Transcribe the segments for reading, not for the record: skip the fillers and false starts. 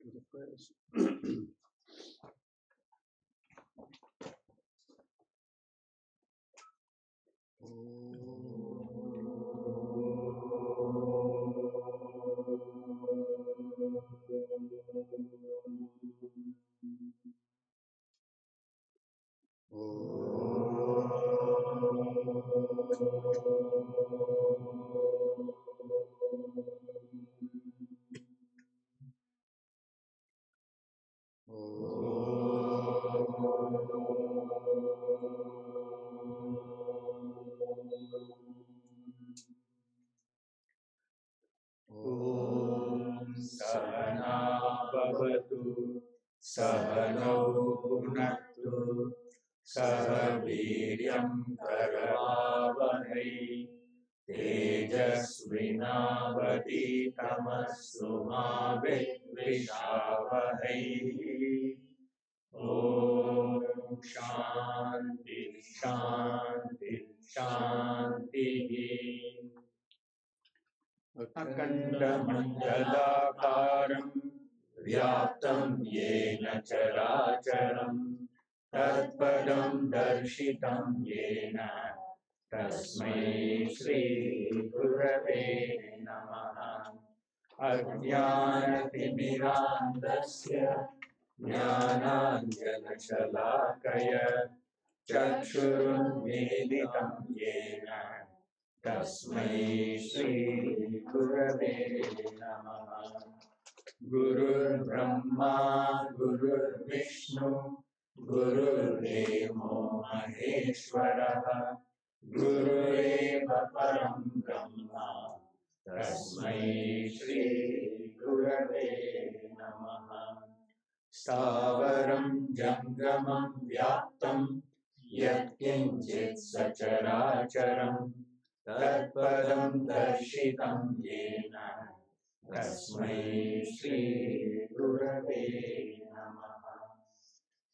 to the prayers. Sahana bhavatu sahano bhunaktu sah viryam karavavahai tejasvinavaditamassu ma vidvishavahai. Om Shanti Shanti Shanti. Akandamandalakaram vyaptam yena characharam tatpadam darshitam yena tasmai Shri Gurave Namaha. Ajnanatimmirandasya jnananjanashalakaya चक्षुरुन्मीलितं येन तस्मै श्री गुरवे नमः. गुरुर्ब्रह्मा गुरुर्विष्णु गुरुर्देवो महेश्वरः गुरुरेव परं ब्रह्म तस्मै श्री गुरवे नमः. स्थावरं जङ्गमं व्याप्तं यत्किञ्चित् सचराचरं तत्पदं दर्शितं येन तस्मै श्री गुरवे नमः.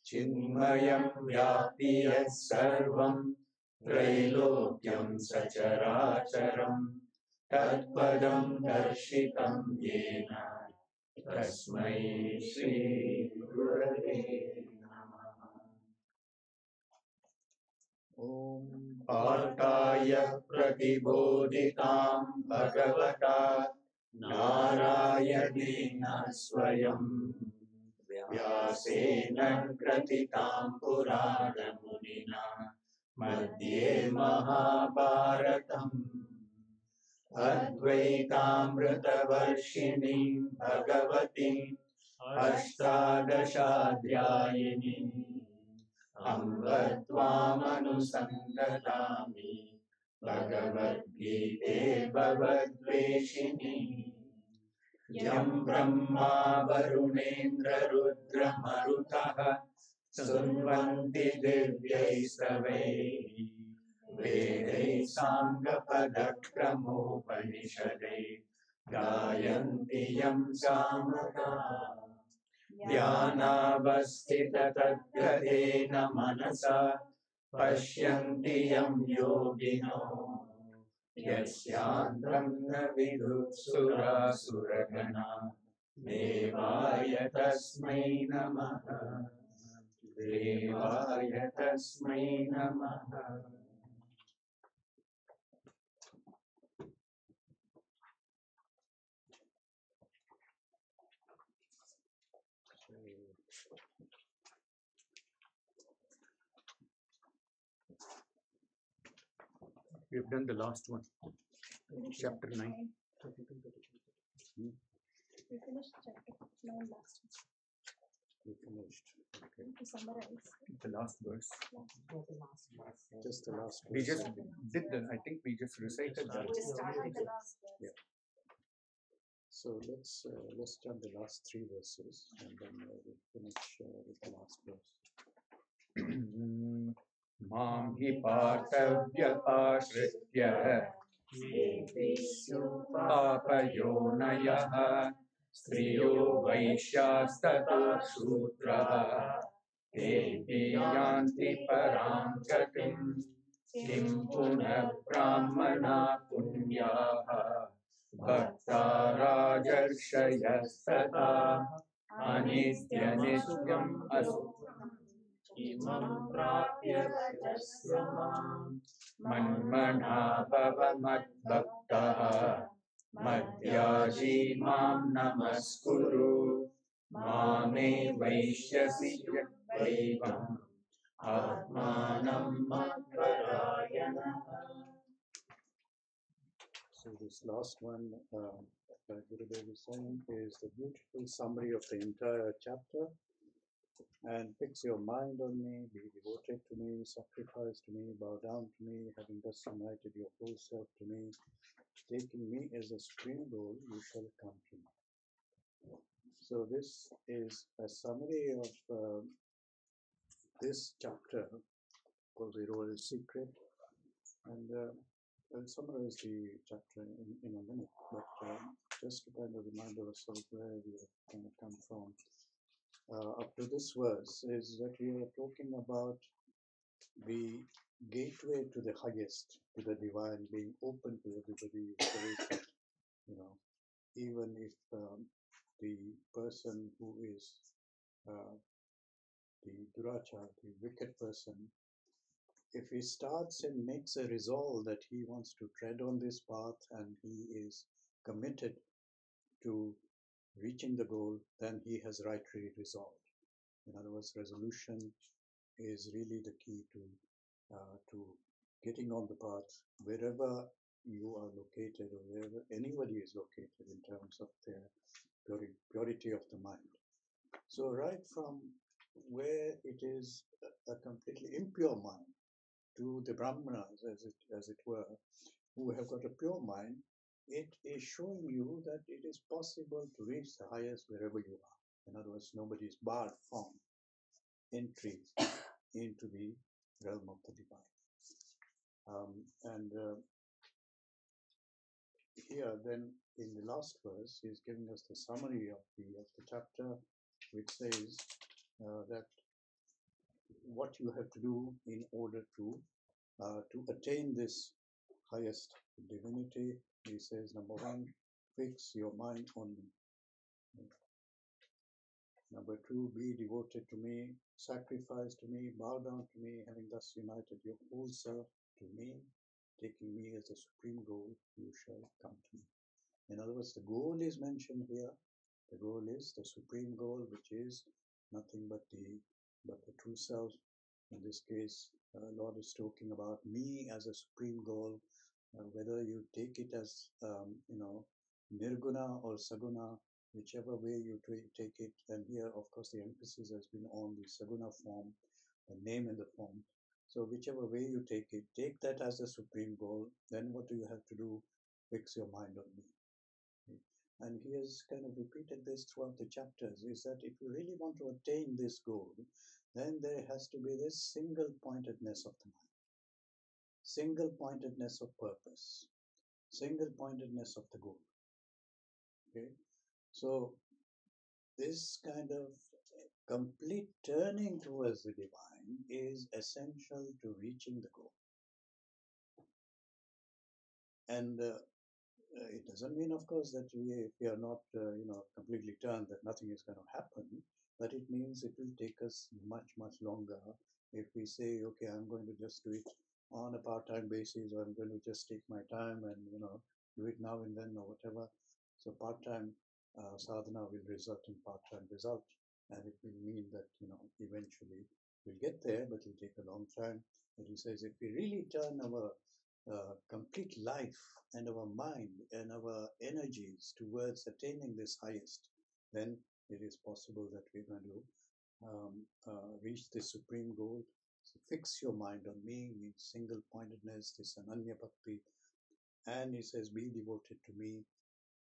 चिन्मयं व्याप्ति यत्सर्वं त्रैलोक्यं सचराचरं तत्पदं दर्शितं येन तस्मै श्री गुरवे नमः. ॐ पार्थाय प्रतिबोधितां भगवता नारायणेन स्वयं व्यासेन ग्रथितां पुराणमुनिना मध्ये महाभारतम् अद्वैतामृतवर्षिणीं भगवतीम् अष्टादशाध्यायिनीम् अम्ब त्वामनुसन्दधामि भगवद्गीते भवद्वेषिणी. यं ब्रह्मा वरुणेन्द्ररुद्रमरुतः स्तुवन्ति दिव्यैस्तवैः वेदैः साङ्गपदक्रमोपनिषदैः गायन्ति यं सामगाः. ध्यानावस्थिततद्गतेन मनसा पश्यन्ति यं योगिनो यस्यान्तं न विदुःसुरासुरगणा देवाय तस्मै नमः. देवाय तस्मै नमः. We've done the last one, chapter 9. We finished chapter 9 last week. We finished. Okay. To summarize. The last verse. Just the last verse. We just did the, I think we just recited that. We just started the last verse. Yeah. So let's jump the last 3 verses and then we'll finish with the last verse. Mam hi partavyaashritya papayonayah striyo vaishyastato shudraha tepi yanti param gatim kim punah brahmana punyaha bhakta rajarshayastata अनित्यनित्यम् असुखम् इमं प्राप्य भजस्व माम् मन्मना भव मद्भक्तः मद्याजी मां नमस्कुरु मामे वैश्यसि युक्तैवम् आत्मानं मत्परायणः. So this last one, that Gurudev is saying, is the beautiful summary of the entire chapter. And fix your mind on me, be devoted to me, sacrifice to me, bow down to me, having thus united your whole self to me, taking me as a supreme goal, you shall come to me. So this is a summary of this chapter called The Royal Secret. And I'll summarize the chapter in a minute, but just to kind of remind ourselves where we have kind of come from. Up to this verse is that we are talking about the gateway to the highest, to the divine, being open to everybody. Even if the person who is the durachar, the wicked person, if he starts and makes a resolve that he wants to tread on this path and he is committed to reaching the goal, then he has rightly resolved. In other words, resolution is really the key to getting on the path wherever you are located or wherever anybody is located in terms of their purity of the mind. So right from where it is a completely impure mind to the brahmanas, as it were, who have got a pure mind, it is showing you that it is possible to reach the highest wherever you are. In other words, nobody is barred from entry into the realm of the divine. Here then in the last verse he is giving us the summary of the chapter, which says that what you have to do in order to attain this highest divinity. He says, number one, fix your mind on me. Number two, be devoted to me, sacrifice to me, bow down to me, having thus united your whole self to me, taking me as the supreme goal, you shall come to me. In other words, the goal is mentioned here. The goal is the supreme goal, which is nothing but the true self. In this case, Lord is talking about me as a supreme goal. Whether you take it as nirguna or saguna, whichever way you take it. And here, of course, the emphasis has been on the saguna form, the name and the form. So whichever way you take it, take that as a supreme goal. Then what do you have to do? Fix your mind on me. And he has kind of repeated this throughout the chapters, is that if you really want to attain this goal, then there has to be this single-pointedness of the mind, single-pointedness of purpose, single-pointedness of the goal. Okay, so this kind of complete turning towards the divine is essential to reaching the goal. And it doesn't mean, of course, that if we are not completely turned, that nothing is going to happen, but it means it will take us much, much longer if we say, okay, I'm going to just do it on a part-time basis, or I'm going to just take my time and do it now and then or whatever. So part-time sadhana will result in part-time result, and it will mean that eventually we'll get there, but it'll take a long time. But he says, if we really turn our complete life and our mind and our energies towards attaining this highest, then it is possible that we're going to reach the supreme goal. So fix your mind on me means single-pointedness, this ananya bhakti. And he says, be devoted to me.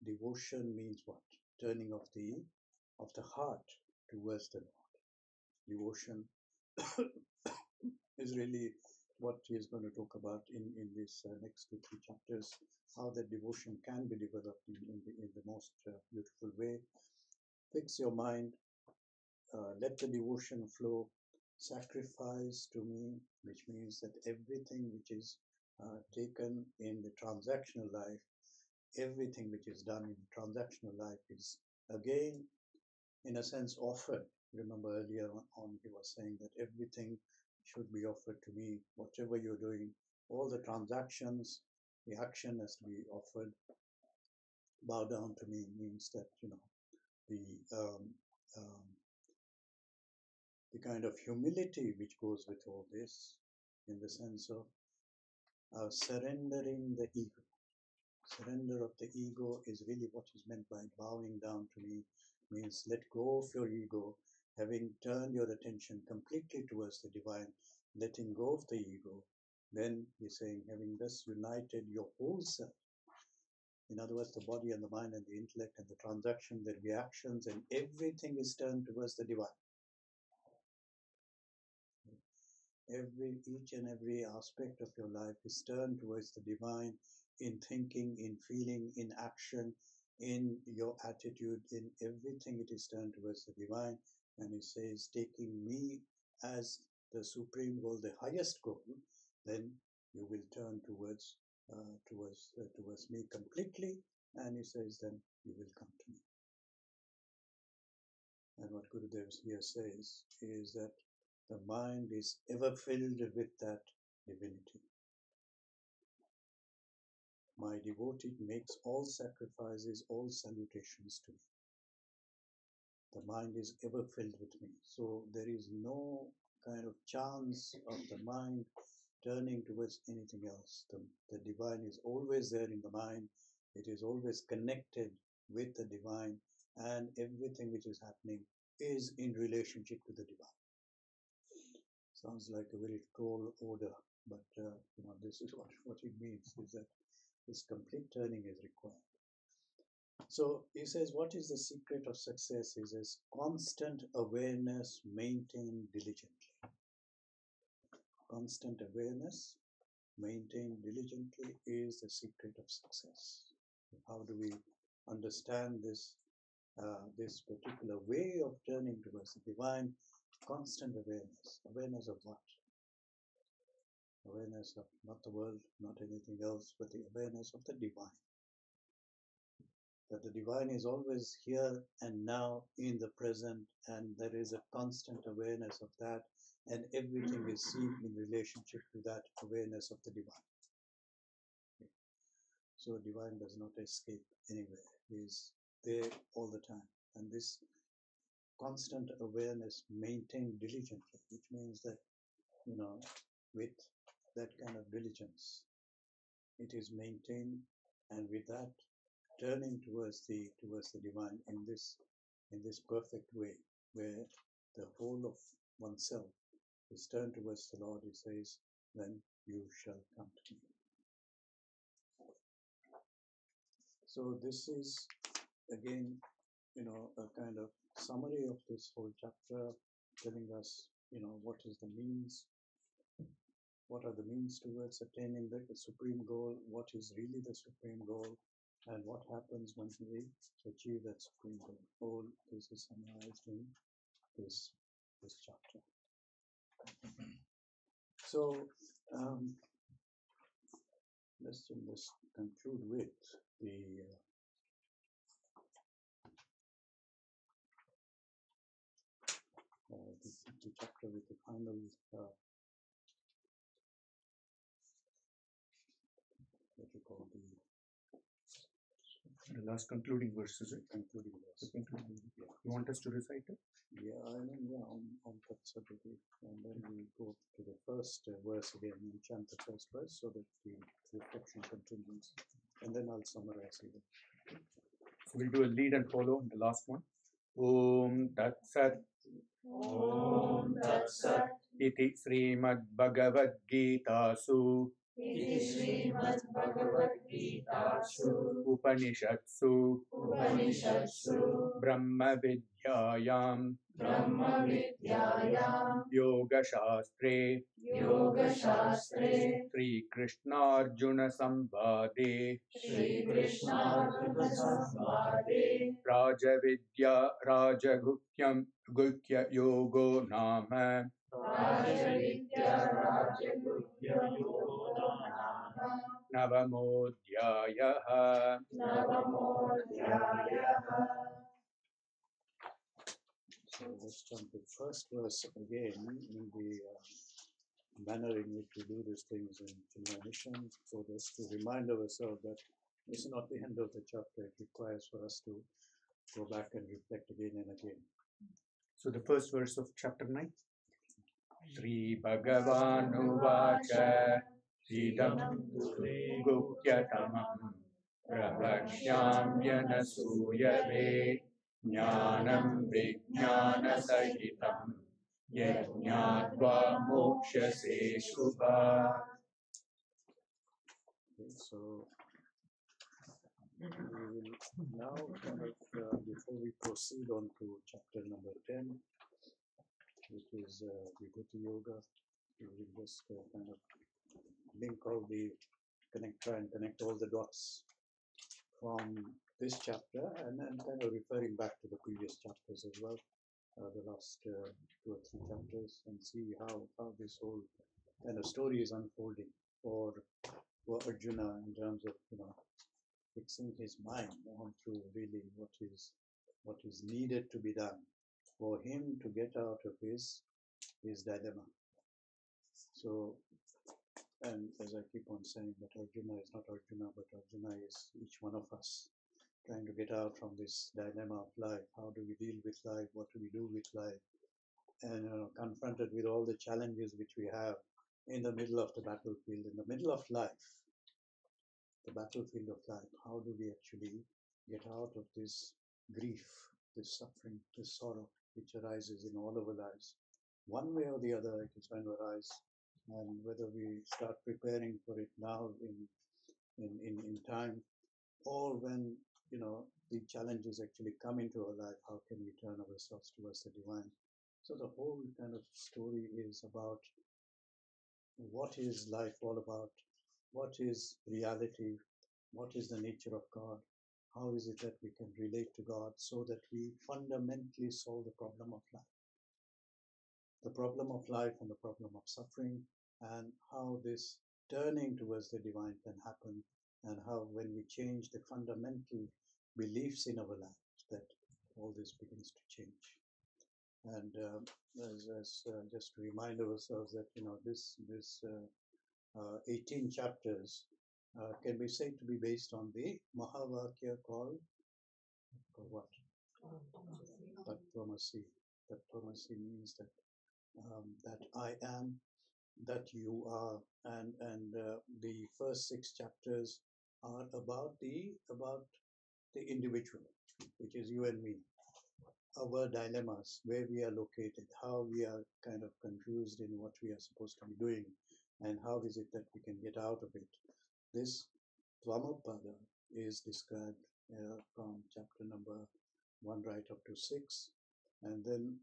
Devotion means what? Turning of the heart towards the Lord. Devotion is really what he is going to talk about in these next 2-3 chapters, how that devotion can be developed in the most beautiful way. Fix your mind, let the devotion flow, sacrifice to me, which means that everything which is taken in the transactional life, everything which is done in the transactional life is again in a sense, offered. Remember earlier on, he was saying that everything should be offered to me, whatever you're doing, all the transactions, the action has to be offered. Bow down to me means that, the um, the kind of humility which goes with all this, in the sense of surrendering the ego. Surrender of the ego is really what is meant by bowing down to me, means let go of your ego, having turned your attention completely towards the divine, letting go of the ego. Then he's saying, having thus united your whole self, in other words, the body and the mind and the intellect and the transaction, the reactions, and everything is turned towards the divine. Each and every aspect of your life is turned towards the divine in thinking, in feeling, in action, in your attitude, in everything it is turned towards the divine. And he says, taking me as the supreme goal, the highest goal, then you will turn towards me completely. And he says, then you will come to me. And what Gurudev here says is that the mind is ever filled with that divinity. My devotee makes all sacrifices, all salutations to me. The mind is ever filled with me. So there is no kind of chance of the mind turning towards anything else. The divine is always there in the mind. It is always connected with the divine, and everything which is happening is in relationship to the divine. Sounds like a very tall order, but this is what it means, is that this complete turning is required. So he says, what is the secret of success? He says, constant awareness maintained diligently. Constant awareness maintained diligently is the secret of success. How do we understand this particular way of turning towards the divine? Constant awareness. Awareness of what? Awareness of not the world, not anything else, but the awareness of the divine. That the divine is always here and now in the present, and there is a constant awareness of that, and everything is seen in relationship to that awareness of the divine. So divine does not escape anywhere. He is there all the time. And this constant awareness maintained diligently, which means that, with that kind of diligence, it is maintained, and with that, turning towards the divine in this perfect way, where the whole of oneself is turned towards the Lord. He says, then you shall come to me. So this is again, a kind of summary of this whole chapter, telling us, what is the means, what are the means towards attaining the supreme goal, what is really the supreme goal, and what happens when we achieve that supreme goal. All this is summarized in this chapter. So let's conclude with the chapter with the final what you call the last concluding verse, is it? Concluding verse. Yeah. You want us to recite it? Yeah, on that subject, and then we go to the first verse again, and chant the first verse so that the reflection continues, and then I'll summarize it. So we'll do a lead and follow, the last one. Om Tat Sat. Om Tat Sat. Iti Srimad Bhagavad Gita Su. Iti Srimad Bhagavad Gita Su. Upanishatsu. Brahma Vidyayam. Yoga Shastre. Sri Krishna Arjuna Sambhade. Raja Vidya Rajaguhyam Guhya Yogo Nama. Navamodhyayaha. So let's jump to the first verse again in the manner in which we do these things in Chinmaya Mission, so just to remind ourselves that this is not the end of the chapter. It requires for us to go back and reflect again and again. So the first verse of chapter 9. Sri Bhagavan Idam Gupyatamam Pravashyamyana Suyave Jnanam Vijnana Sahitam Yajnatva Mokshase Shubha. Okay, so we will now kind of, before we proceed on to chapter number 10, which is Vibhuti Yoga, we will just kind of link all the, try and connect all the dots from this chapter and then kind of referring back to the previous chapters as well, the last 2 or 3 chapters, and see how this whole kind of story is unfolding for Arjuna in terms of, fixing his mind onto really what is needed to be done for him to get out of his dilemma. So, and as I keep on saying, that Arjuna is not Arjuna, but Arjuna is each one of us trying to get out from this dilemma of life. How do we deal with life? What do we do with life? And confronted with all the challenges which we have in the middle of the battlefield, in the middle of life, the battlefield of life, how do we actually get out of this grief, this suffering, this sorrow which arises in all our lives? One way or the other, it is going to arise, and whether we start preparing for it now in time, or when the challenges actually come into our life, how can we turn ourselves towards the divine? So the whole kind of story is about what is life all about, what is reality, what is the nature of God, how is it that we can relate to God so that we fundamentally solve the problem of life. The problem of life and the problem of suffering, and how this turning towards the divine can happen, and how when we change the fundamental beliefs in our lives, that all this begins to change. And as just to remind ourselves that this 18 chapters can be said to be based on the Mahavakya called what? Tattvamasi. Tattvamasi means that I am, that you are, and the first 6 chapters are about the individual, which is you and me, our dilemmas, where we are located, how we are kind of confused in what we are supposed to be doing, and how is it that we can get out of it. This Tvamapada is described from chapter number 1 right up to 6, and then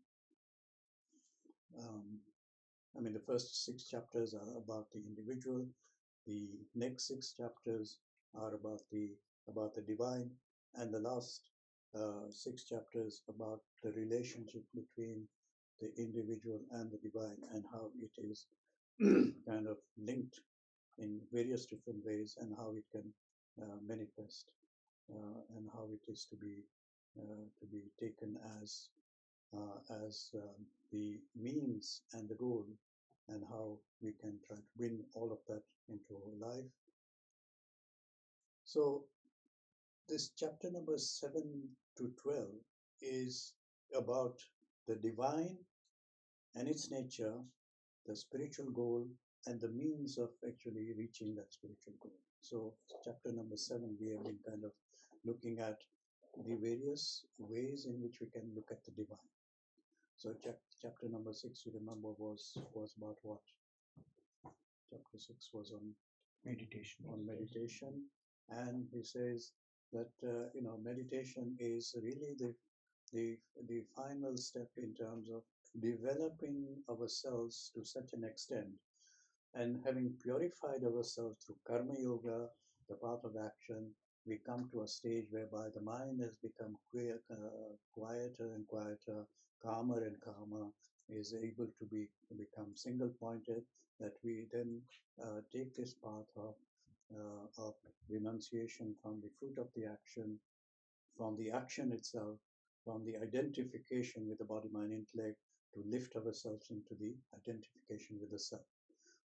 the first 6 chapters are about the individual. The next 6 chapters are about the divine, and the last 6 chapters about the relationship between the individual and the divine, and how it is kind of linked in various different ways, and how it can manifest, and how it is to be taken as the means and the goal, and how we can try to bring all of that into our life. So this chapter number 7 to 12 is about the divine and its nature, the spiritual goal, and the means of actually reaching that spiritual goal. So chapter number 7, we have been kind of looking at the various ways in which we can look at the divine. So chapter number 6, you remember, was about what? Chapter 6 was on meditation, and he says that meditation is really the final step in terms of developing ourselves to such an extent, and having purified ourselves through karma yoga, the path of action, we come to a stage whereby the mind has become quieter and quieter, calmer and calmer, is able to become single pointed, that we then take this path of renunciation from the fruit of the action, from the action itself, from the identification with the body, mind, intellect, to lift ourselves into the identification with the self.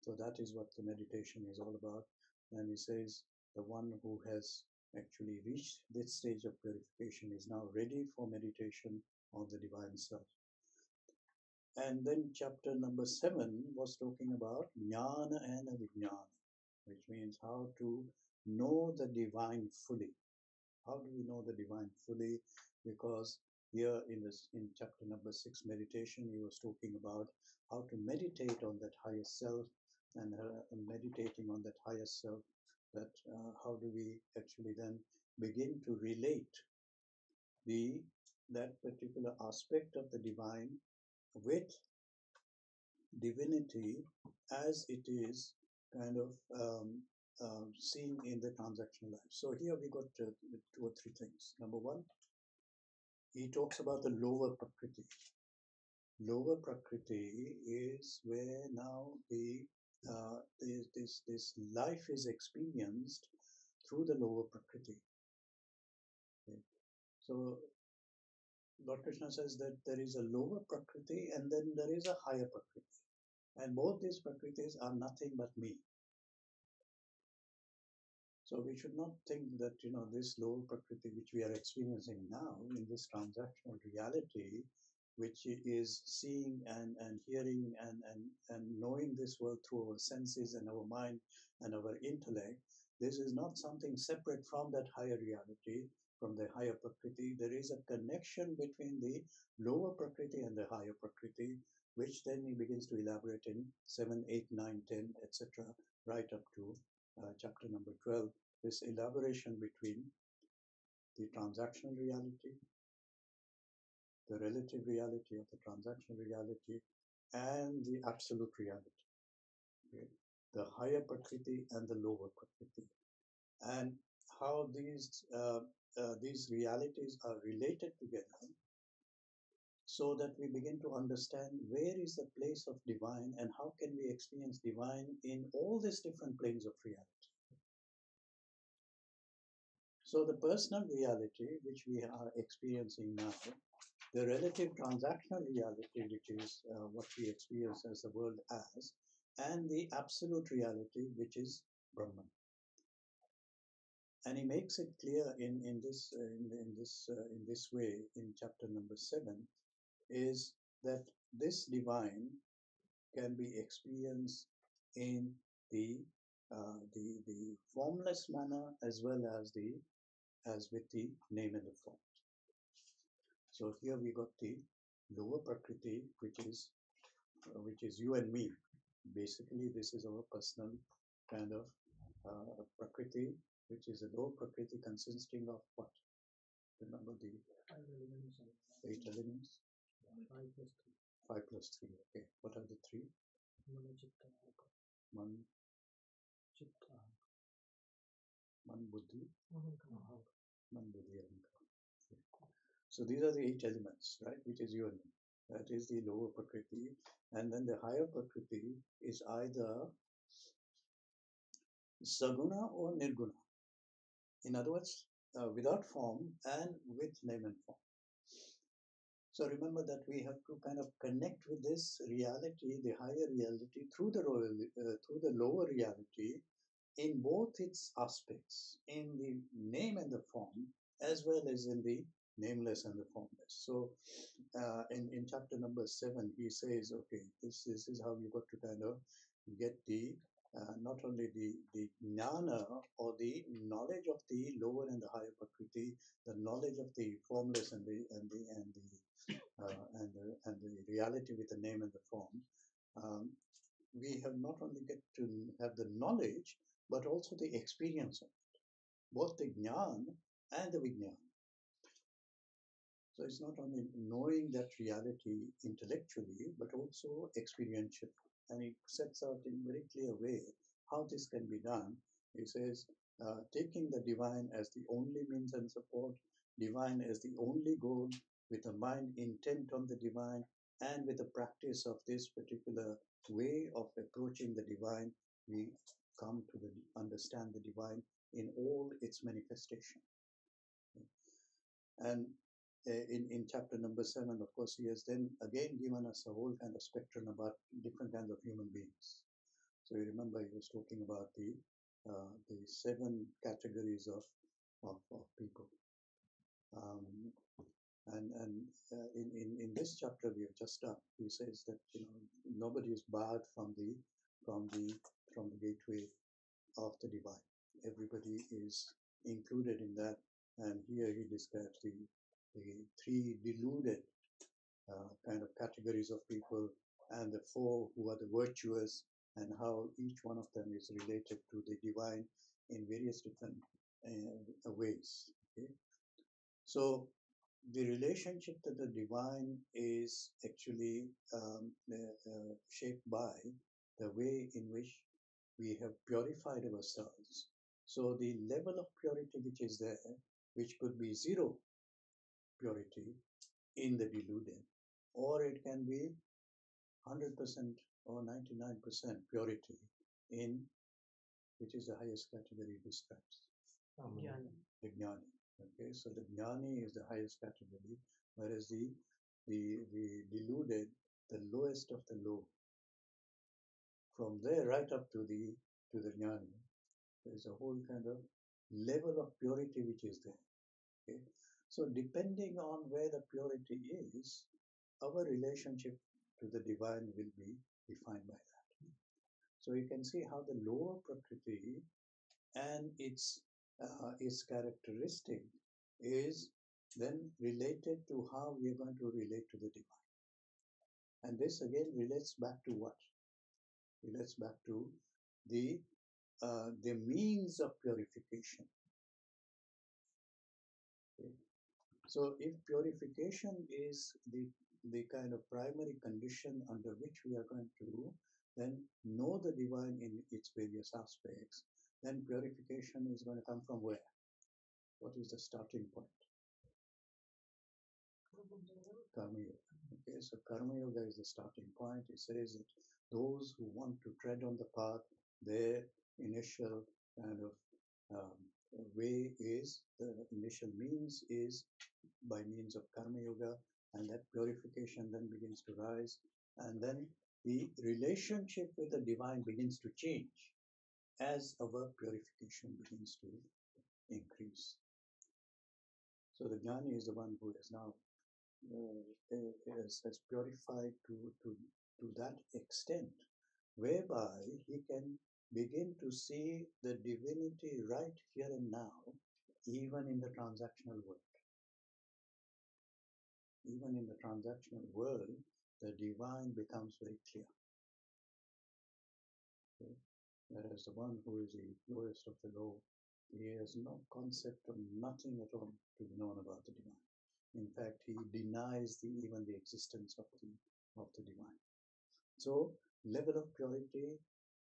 So that is what the meditation is all about. And he says the one who has actually reached this stage of purification is now ready for meditation on the divine self. And then chapter number 7 was talking about jnana and vijnana, which means how to know the divine fully. How do we know the divine fully? Because here in chapter number 6 meditation, he was talking about how to meditate on that higher self, and meditating on that higher self, that how do we actually then begin to relate that particular aspect of the divine with divinity as it is kind of seen in the transactional life. So here we got 2 or 3 things. Number one, he talks about the lower prakriti. Lower prakriti is where now this life is experienced through the lower prakriti. Okay. So Lord Krishna says that there is a lower prakriti and then there is a higher prakriti. And both these prakritis are nothing but me. So we should not think that, this lower prakriti which we are experiencing now in this transactional reality, which is seeing and hearing and knowing this world through our senses and our mind and our intellect, this is not something separate from that higher reality, from the higher prakriti. There is a connection between the lower prakriti and the higher prakriti, which then he begins to elaborate in 7, 8, 9, 10, etc., right up to chapter number 12, this elaboration between the transactional reality, the relative reality of the transactional reality, and the absolute reality. Okay? The higher prakriti and the lower prakriti, and how these realities are related together, so that we begin to understand where is the place of divine and how can we experience divine in all these different planes of reality. So the personal reality which we are experiencing now, the relative transactional reality, which is what we experience as the world as, and the absolute reality, which is Brahman. And he makes it clear in this way in chapter number 7, is that this divine can be experienced in the formless manner as well as with the name and the form. So here we got the lower prakriti, which is you and me. Basically, this is our personal kind of prakriti, which is a lower prakriti consisting of what? Remember the 8 elements? 5 plus 3. Okay. What are the 3? Man, buddhi, ahankara. So these are the 8 elements, right? Which is you and me. That is the lower prakriti. And then the higher prakriti is either saguna or nirguna. In other words, without form and with name and form. So remember that we have to kind of connect with this reality, the higher reality, through the lower reality, in both its aspects, in the name and the form, as well as in the nameless and the formless. So in chapter number 7, he says, okay, this is how you got to kind of get the not only the jnana or the knowledge of the lower and the higher prakriti, the knowledge of the formless and the reality with the name and the form. We have not only get to have the knowledge, but also the experience of it, both the jnana and the vijnana. So it's not only knowing that reality intellectually, but also experientially. And he sets out in a very clear way how this can be done. He says, taking the divine as the only means and support, divine as the only goal, with a mind intent on the divine, and with the practice of this particular way of approaching the divine, we come to understand the divine in all its manifestation. And in chapter number 7, of course, he has then again given us a whole kind of spectrum about different kinds of human beings. So you remember he was talking about the 7 categories of people. In this chapter we have just done, he says that nobody is barred from the gateway of the divine. Everybody is included in that, and here he describes the 3 deluded kind of categories of people, and the 4 who are the virtuous, and how each one of them is related to the divine in various different ways. Okay? So the relationship to the divine is actually shaped by the way in which we have purified ourselves. So the level of purity which is there, which could be 0 purity in the deluded, or it can be 100% or 99% purity in, which is the highest category describes? The Jnani. Okay, so the Jnani is the highest category, whereas the deluded, the lowest of the low. From there right up to the Jnani, there is a whole kind of level of purity which is there. Okay, so depending on where the purity is, our relationship to the divine will be defined by that. So you can see how the lower Prakriti and its characteristic is then related to how we are going to relate to the divine. And this again relates back to what? Relates back to the means of purification. Okay. So if purification is the kind of primary condition under which we are going to then know the divine in its various aspects, then purification is going to come from where? What is the starting point? Karma Yoga. Okay, so Karma Yoga is the starting point. It says that those who want to tread on the path, their initial kind of way is, the initial means is by means of Karma Yoga, and that purification then begins to rise, and then the relationship with the divine begins to change as our purification begins to increase. So the Jnani is the one who is now has purified to that extent, whereby he can begin to see the divinity right here and now, even in the transactional world. Even in the transactional world, the divine becomes very clear. Okay? Whereas the one who is the lowest of the low, he has no concept of nothing at all to be known about the divine. In fact, he denies even the existence of the divine. So, level of purity,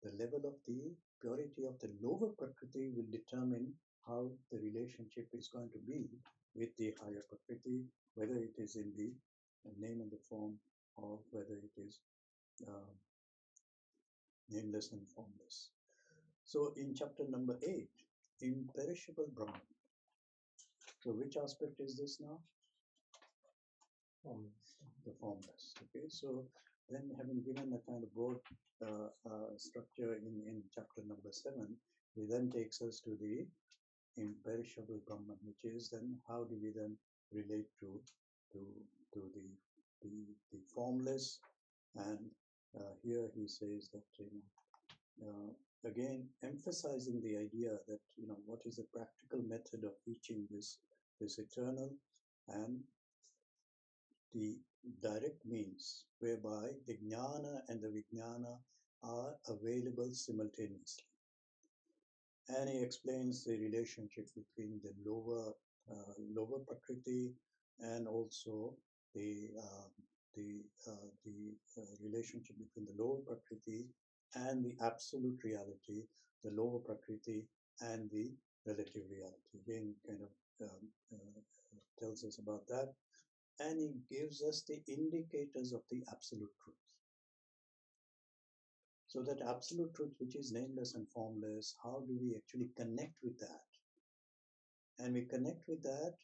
the level of the purity of the lower Prakriti will determine how the relationship is going to be with the higher Prakriti, whether it is in the name and the form, or whether it is nameless and formless. So, in chapter number 8, imperishable Brahman. So, which aspect is this now? The formless. Okay, so then having given a kind of broad structure in chapter number 7, he then takes us to the imperishable Brahman, which is then how do we then relate to the formless, and here he says that again emphasizing the idea that what is the practical method of reaching this eternal, and the direct means whereby the jnana and the vijnana are available simultaneously. And he explains the relationship between the lower Prakriti and also the relationship between the lower Prakriti and the absolute reality, the lower Prakriti and the relative reality. Again, kind of tells us about that. And he gives us the indicators of the absolute truth. So that absolute truth, which is nameless and formless, how do we actually connect with that? And we connect with that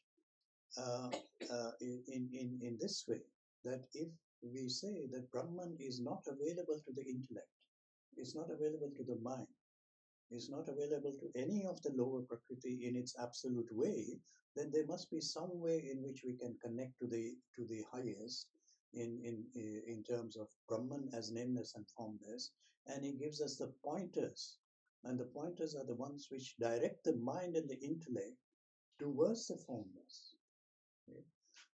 in this way, that if we say that Brahman is not available to the intellect, is not available to the mind, is not available to any of the lower Prakriti in its absolute way, then there must be some way in which we can connect to the highest in terms of Brahman as nameless and formless, and he gives us the pointers, and the pointers are the ones which direct the mind and the intellect towards the formless. Okay?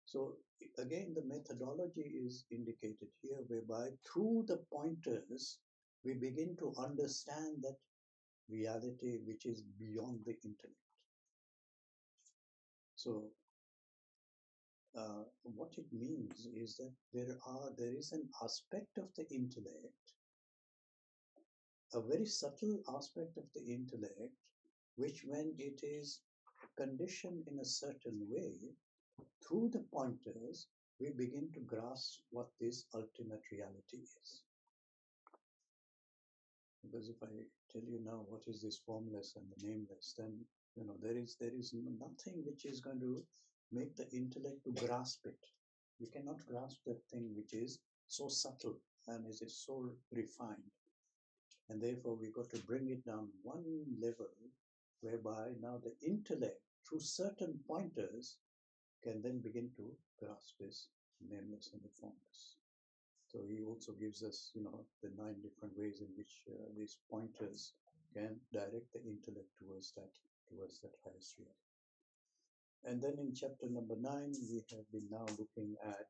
So again, the methodology is indicated here, whereby through the pointers we begin to understand that reality which is beyond the intellect. So what it means is that there is an aspect of the intellect, a very subtle aspect of the intellect, which when it is conditioned in a certain way, through the pointers, we begin to grasp what this ultimate reality is. Because if I tell you now what is this formless and the nameless, then there is nothing which is going to make the intellect to grasp it. We cannot grasp that thing which is so subtle and is so refined. And therefore we got to bring it down one level, whereby now the intellect, through certain pointers, can then begin to grasp this nameless and the formless. So he also gives us, the 9 different ways in which these pointers can direct the intellect towards that highest reality. And then in chapter number 9, we have been now looking at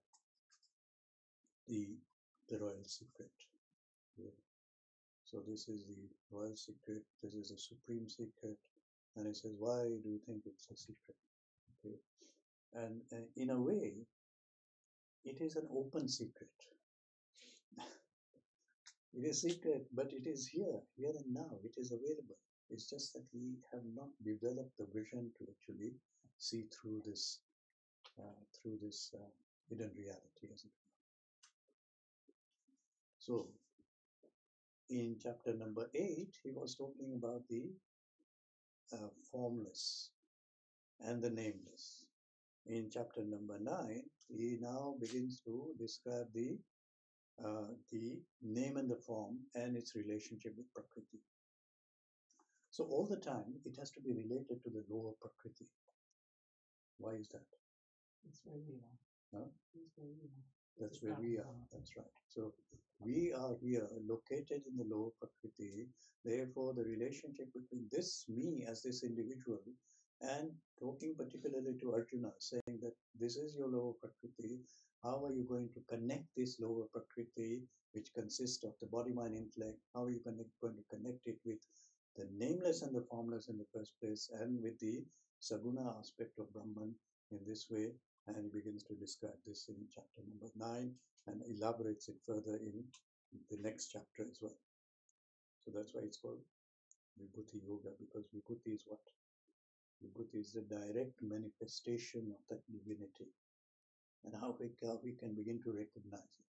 the royal secret. So this is the royal secret. This is a supreme secret, and it says, why do you think it's a secret? Okay, and in a way, it is an open secret. It is secret, but it is here and now. It is available. It's just that we have not developed the vision to actually see through this hidden reality, as it were. So, in chapter number 8, he was talking about the formless and the nameless. In chapter number 9, he now begins to describe the name and the form and its relationship with Prakriti. So all the time, it has to be related to the lower Prakriti. Why is that? It's where we are. Huh? It's where we are. That's where we are. That's right. So we are here, located in the lower Prakriti. Therefore, the relationship between this me as this individual, and talking particularly to Arjuna, saying that this is your lower Prakriti. How are you going to connect this lower Prakriti, which consists of the body, mind, intellect? How are you going to connect it with the nameless and the formless in the first place, and with the Saguna aspect of Brahman in this way? And he begins to describe this in chapter number 9 and elaborates it further in the next chapter as well. So that's why it's called Vibhuti Yoga, because Vibhuti is what? Vibhuti is the direct manifestation of that divinity, and how we can begin to recognize it.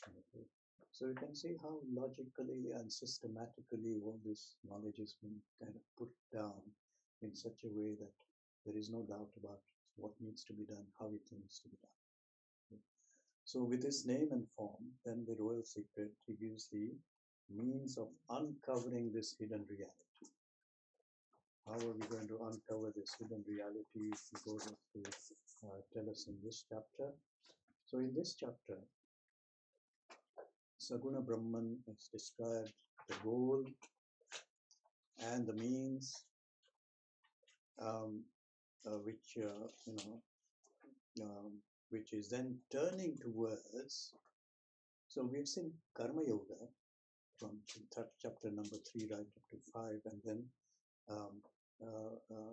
Okay. So you can see how logically and systematically all this knowledge has been kind of put down in such a way that there is no doubt about what needs to be done, how it needs to be done. Okay. So with this name and form, then the royal secret, he gives the means of uncovering this hidden reality. How are we going to uncover this hidden reality? He goes on to tell us in this chapter. So in this chapter, Saguna Brahman has described the goal and the means, which is then turning towards. So we've seen Karma Yoga from chapter number 3 right up to 5, and then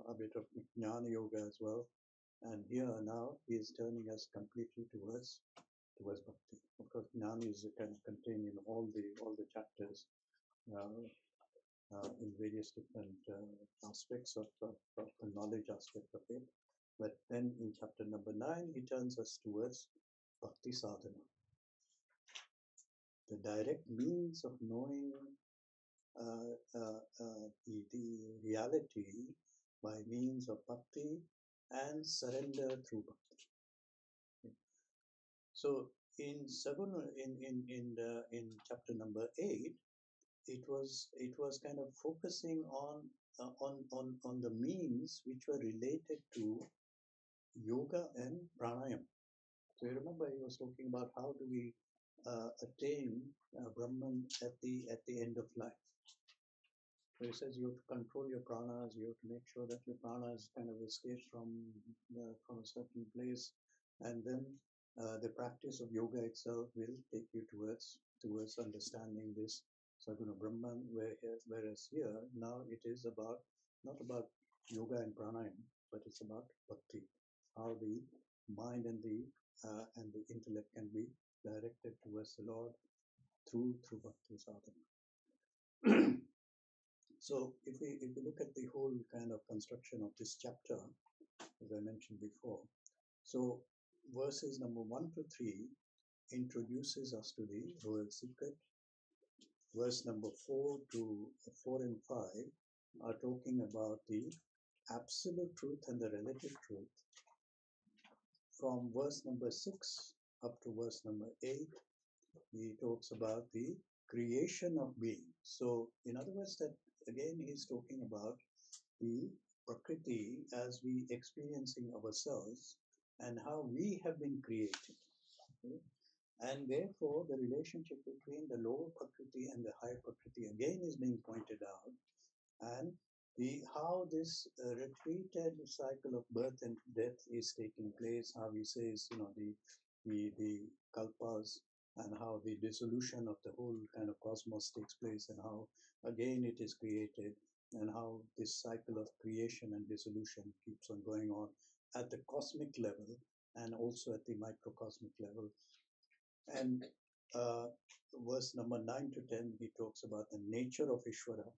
a bit of Jnana Yoga as well. And here now he is turning us completely towards Bhakti. Of course, Jnana is kind of contained in all the chapters in various different aspects of the knowledge aspect of it. But then in chapter number 9, he turns us towards Bhakti Sadhana, the direct means of knowing the reality by means of Bhakti, and surrender through bhakti. So in Saguna, in chapter number 8, it was kind of focusing on the means which were related to yoga and pranayama. So you remember he was talking about how do we attain Brahman at the end of life. So he says you have to control your pranas, you have to make sure that your pranas kind of escape from a certain place, and then the practice of yoga itself will take you towards understanding this Saguna Brahman. Whereas here now it is about not about yoga and pranayama, but it's about bhakti, how the mind and the intellect can be directed towards the Lord through bhakti sadhana. So if we look at the whole kind of construction of this chapter, as I mentioned before, so verses number 1 to 3 introduces us to the royal secret. Verse number 4 and 5 are talking about the absolute truth and the relative truth. From verse number 6 up to verse number 8, he talks about the creation of being. So in other words, that again he's talking about the prakriti as we experiencing ourselves and how we have been created. Okay? And therefore the relationship between the lower prakriti and the higher prakriti again is being pointed out, and how this repeated cycle of birth and death is taking place, how he says, the kalpas, and how the dissolution of the whole kind of cosmos takes place, and how again it is created, and how this cycle of creation and dissolution keeps on going on at the cosmic level and also at the microcosmic level. And verse number 9 to 10, he talks about the nature of Ishvara.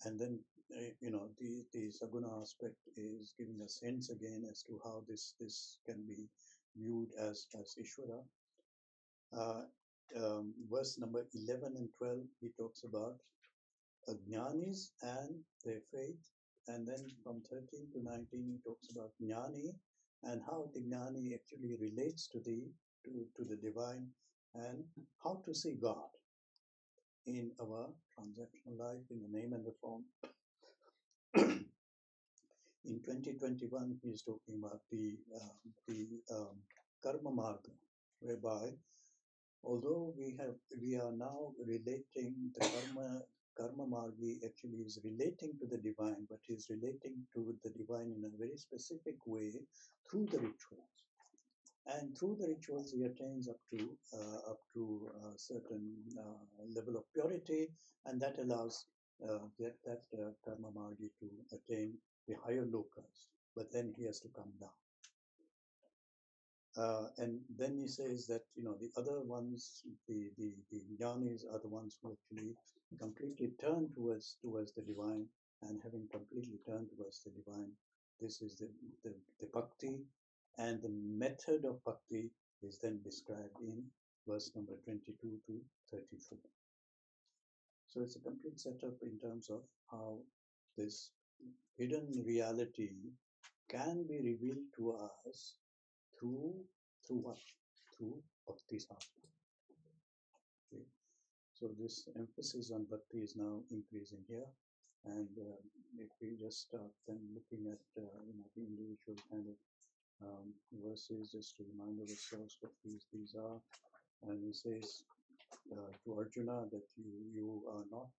And then, the Saguna aspect is giving a sense again as to how this can be viewed as Ishvara. Verse number 11 and 12, he talks about Jnanis and their faith. And then from 13 to 19, he talks about Jnani and how the Jnani actually relates to the divine, and how to see God in our transactional life in the name and the form. In 2021, he is talking about the karma marga, whereby although we are now relating the karma margi actually is relating to the divine, but is relating to the divine in a very specific way through the rituals. And through the rituals, he attains up to a certain level of purity, and that allows that karma margi to attain the higher lokas. But then he has to come down. And then he says that the other ones, the jnanis are the ones who actually completely turn towards the divine, and having completely turned towards the divine, this is the bhakti, and the method of bhakti is then described in verse number 22 to 34. So it's a complete setup in terms of how this hidden reality can be revealed to us through what? Through bhakti sadhana. Okay. So this emphasis on bhakti is now increasing here, and if we just start then looking at the individual kind of verses, just to remind ourselves what these are. And he says to Arjuna that you are not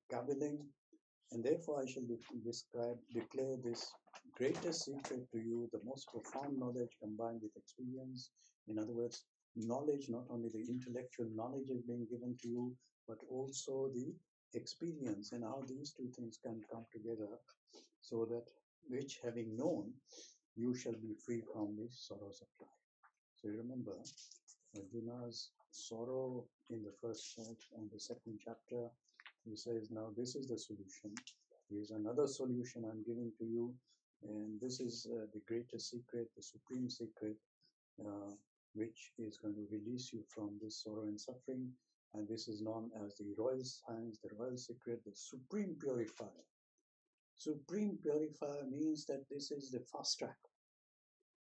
cavilling, and therefore I shall declare this greatest secret to you, the most profound knowledge combined with experience. In other words, knowledge, not only the intellectual knowledge is being given to you, but also the experience, and how these two things can come together, so that which having known, you shall be free from the sorrows of life. So you remember Arjuna's sorrow in the first and the second chapter. He says, now this is the solution. Here's another solution I'm giving to you. And this is the greatest secret, the supreme secret, which is going to release you from this sorrow and suffering. And this is known as the royal science, the royal secret, the supreme purifier. Supreme purifier means that this is the fast track.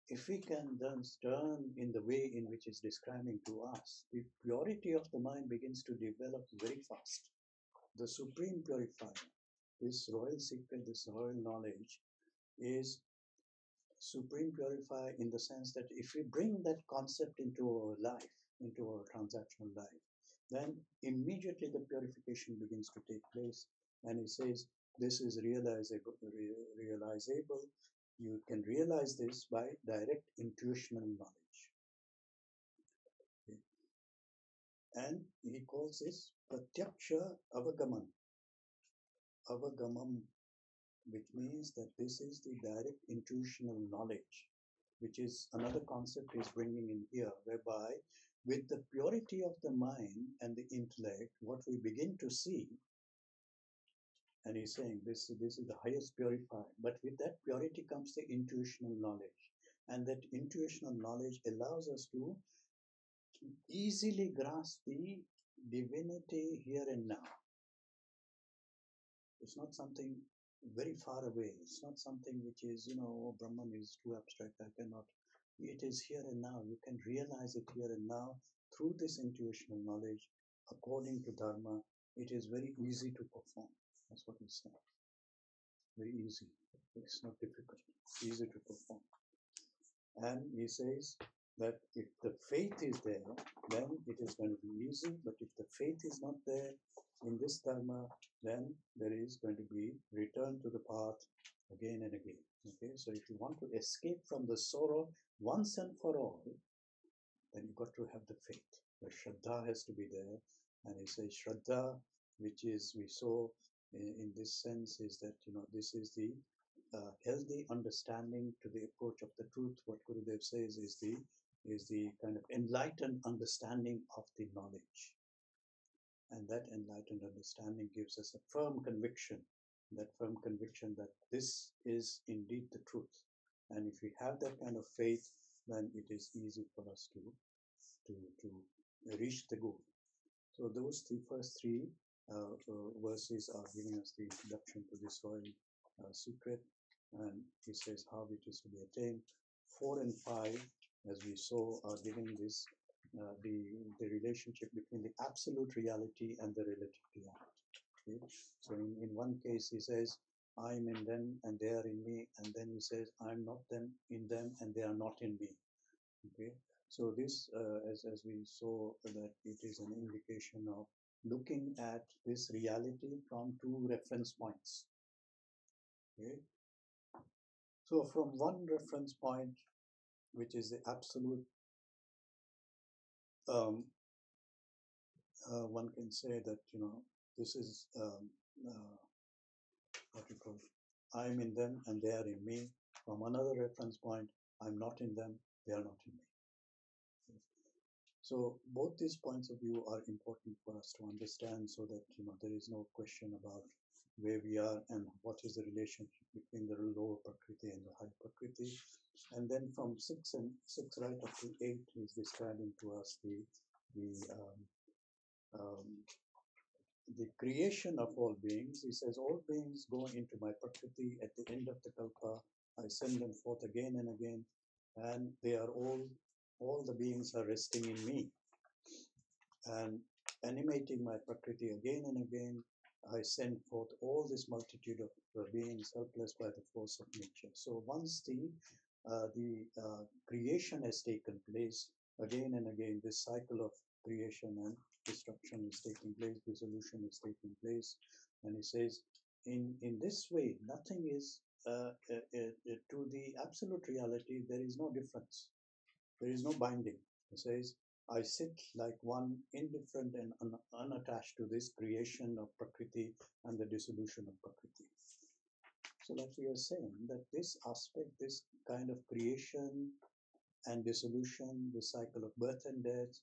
If we can then turn in the way in which is describing to us, the purity of the mind begins to develop very fast. The supreme purifier, this royal secret, this royal knowledge, is supreme purifier in the sense that if we bring that concept into our life, into our transactional life, then immediately the purification begins to take place. And he says, this is realizable. You can realize this by direct intuitional knowledge. Okay. And he calls this Pratyaksha Avagamam. Avagamam, which means that this is the direct intuitional knowledge, which is another concept he's bringing in here, whereby with the purity of the mind and the intellect, what we begin to see, and he's saying this is the highest purifier, but with that purity comes the intuitional knowledge. And that intuitional knowledge allows us to easily grasp the divinity here and now. It's not something very far away. It's not something which is, oh, Brahman is too abstract, I cannot. It is here and now. You can realize it here and now through this intuitional knowledge. According to Dharma, it is very easy to perform. That's what he's saying. Very easy. It's not difficult. It's easy to perform. And he says that if the faith is there, then it is going to be easy. But if the faith is not there in this Dharma, then there is going to be return to the path again and again. Okay, so if you want to escape from the sorrow once and for all, then you've got to have the faith. The Shraddha has to be there. And he says Shraddha, which is, we saw in this sense, is that, this is the healthy understanding to the approach of the truth. What Gurudev says is the kind of enlightened understanding of the knowledge. And that enlightened understanding gives us a firm conviction, that this is indeed the truth. And if we have that kind of faith, then it is easy for us to reach the goal. So those first three verses are giving us the introduction to this royal secret. And he says how it is to be attained. 4 and 5, as we saw, are giving this the relationship between the absolute reality and the relative reality. Okay? So in one case he says, I am in them and they are in me, and then he says, I am not them in them and they are not in me. Okay, so this, as we saw, that it is an indication of looking at this reality from two reference points. Okay, so from one reference point, which is the absolute, one can say that this is what you call, I am in them and they are in me. From another reference point, I'm not in them, they are not in me. So both these points of view are important for us to understand, so that there is no question about where we are and what is the relationship between the lower Prakriti and the high Prakriti. And then from 6 right up to 8 is describing to us the creation of all beings. He says all beings go into my Prakriti at the end of the Kalpa. I send them forth again and again, and they are all the beings are resting in me and animating my Prakriti again and again. I send forth all this multitude of beings helpless by the force of nature. So once the creation has taken place, again and again this cycle of creation and destruction is taking place, dissolution is taking place. And he says, in this way, nothing is, to the absolute reality, there is no difference. There is no binding. He says, I sit like one indifferent and unattached to this creation of Prakriti and the dissolution of Prakriti. So like we are saying, that this aspect, this kind of creation and dissolution, the cycle of birth and death,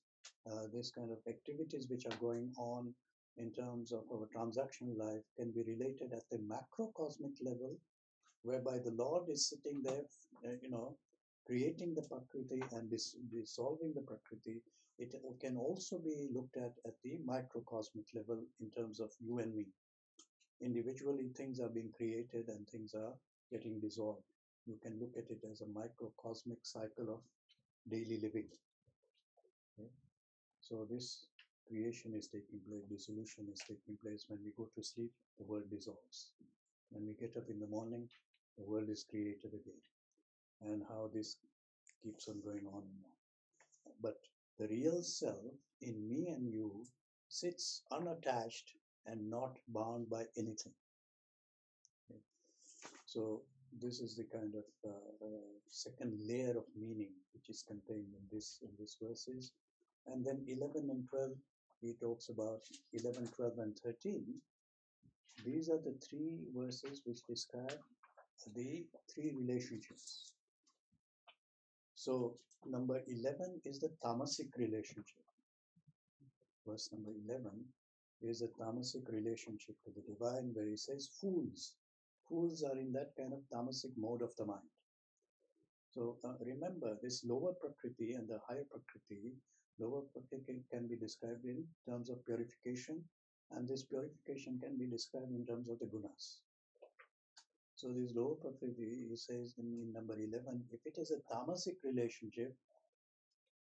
this kind of activities which are going on in terms of our transactional life can be related at the macrocosmic level, whereby the Lord is sitting there, creating the Prakriti and dissolving the Prakriti. It can also be looked at the microcosmic level in terms of you and me. individually things are being created and things are getting dissolved. You can look at it as a microcosmic cycle of daily living. Okay? So this creation is taking place, dissolution is taking place. When we go to sleep, the world dissolves. When we get up in the morning, the world is created again. And how this keeps on going on and on. But the real self in me and you sits unattached and not bound by anything. Okay? So this is the kind of second layer of meaning which is contained in this verses. And then 11 and 12, he talks about 11, 12, and 13. These are the three verses which describe the three relationships. So number 11 is the tamasic relationship. Verse number 11 is a tamasic relationship to the divine, where he says fools. Fools are in that kind of tamasic mode of the mind. So remember, this lower prakriti and the higher prakriti, lower prakriti can be described in terms of purification, and this purification can be described in terms of the gunas. So this lower prakriti, he says in number 11, if it is a tamasic relationship,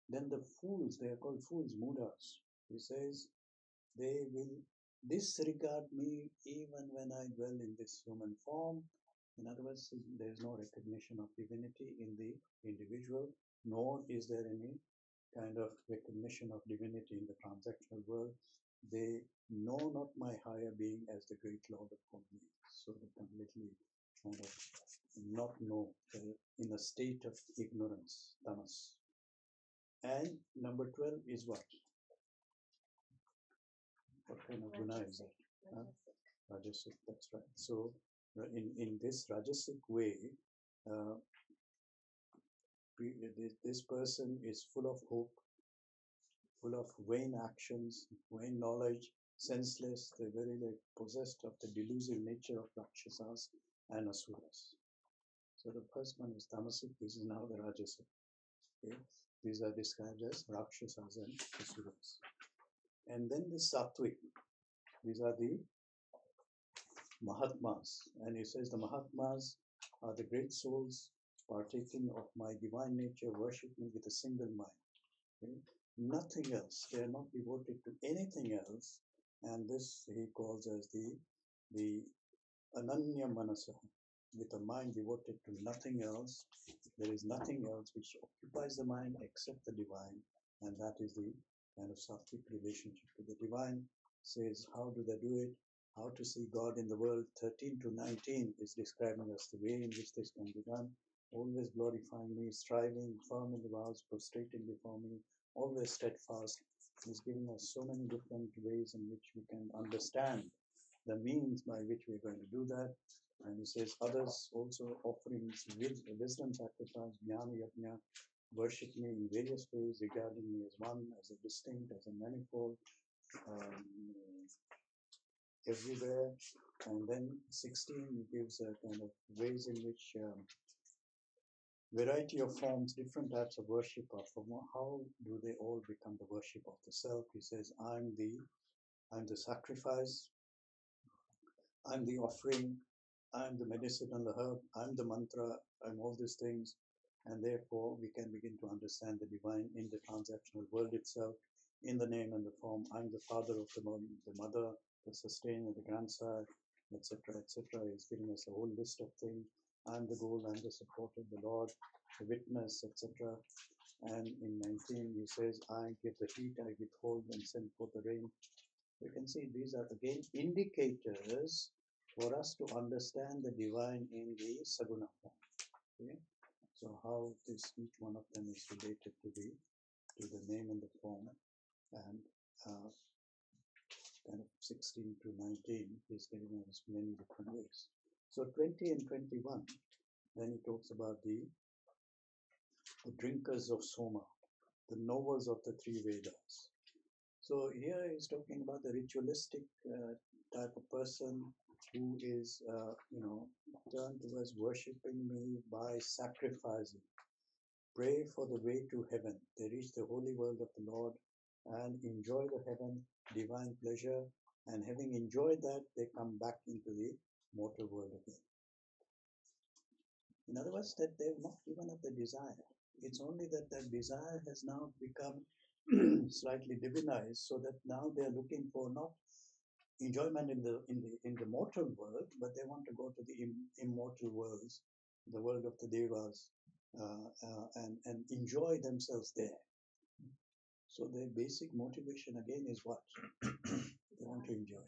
then the fools, they are called fools, mudas. He says, they will disregard me even when I dwell in this human form. In other words, there is no recognition of divinity in the individual, nor is there any kind of recognition of divinity in the transactional world. They know not my higher being as the great Lord of all beings. So they completely kind of not know, in a state of ignorance, tamas. And number 12 is what? What kind of guna is that? Huh? Rajasic, that's right. So in this Rajasic way, this person is full of hope, full of vain actions, vain knowledge, senseless. They're very possessed of the delusive nature of Rakshasas and Asuras. So the first one is Tamasic, this is now the Rajasic. Okay? These are described as Rakshasas and Asuras. And then the Sattvic, these are the Mahatmas. And he says the Mahatmas are the great souls partaking of my divine nature, worship me with a single mind. Okay? Nothing else. They are not devoted to anything else. And this he calls as the Ananya Manasa, with a mind devoted to nothing else. There is nothing else which occupies the mind except the divine, and that is the kind of sattvic relationship to the divine. Says, how do they do it? How to see God in the world. 13 to 19 is describing us the way in which this can be done. Always glorifying me, striving, firm in the vows, prostrating before me, always steadfast. He's giving us so many different ways in which we can understand the means by which we're going to do that. And he says, others also offering wisdom sacrifice, jnana yajna, worship me in various ways, regarding me as one, as a distinct, as a manifold, everywhere. And then 16 gives a kind of ways in which variety of forms, different types of worship are formed. How do they all become the worship of the self? He says, I'm the sacrifice, I'm the offering, I'm the medicine and the herb, I'm the mantra, I'm all these things. And therefore, we can begin to understand the divine in the transactional world itself, in the name and the form. I'm the father of the mother, the sustainer, the grandsire, etc., etc. He's giving us a whole list of things. I'm the goal, I'm the supporter, the Lord, the witness, etc. And in 19, he says, I give the heat, I withhold and send forth the rain. You can see these are again indicators for us to understand the divine in the Saguna form. Okay? So how each one of them is related to the name and the form, and kind of 16 to 19 is giving us many different ways. So 20 and 21, then he talks about the drinkers of Soma, the knowers of the three Vedas. So here he's talking about the ritualistic type of person who is, turned towards worshipping me by sacrificing. Pray for the way to heaven. They reach the holy world of the Lord and enjoy the heaven, divine pleasure, And having enjoyed that, they come back into the mortal world again. In other words, that they've not given up the desire. It's only that that desire has now become slightly divinized, so that now they're looking for not enjoyment in the mortal world, but they want to go to the immortal worlds, the world of the devas, and enjoy themselves there. So their basic motivation again is what? They want to enjoy.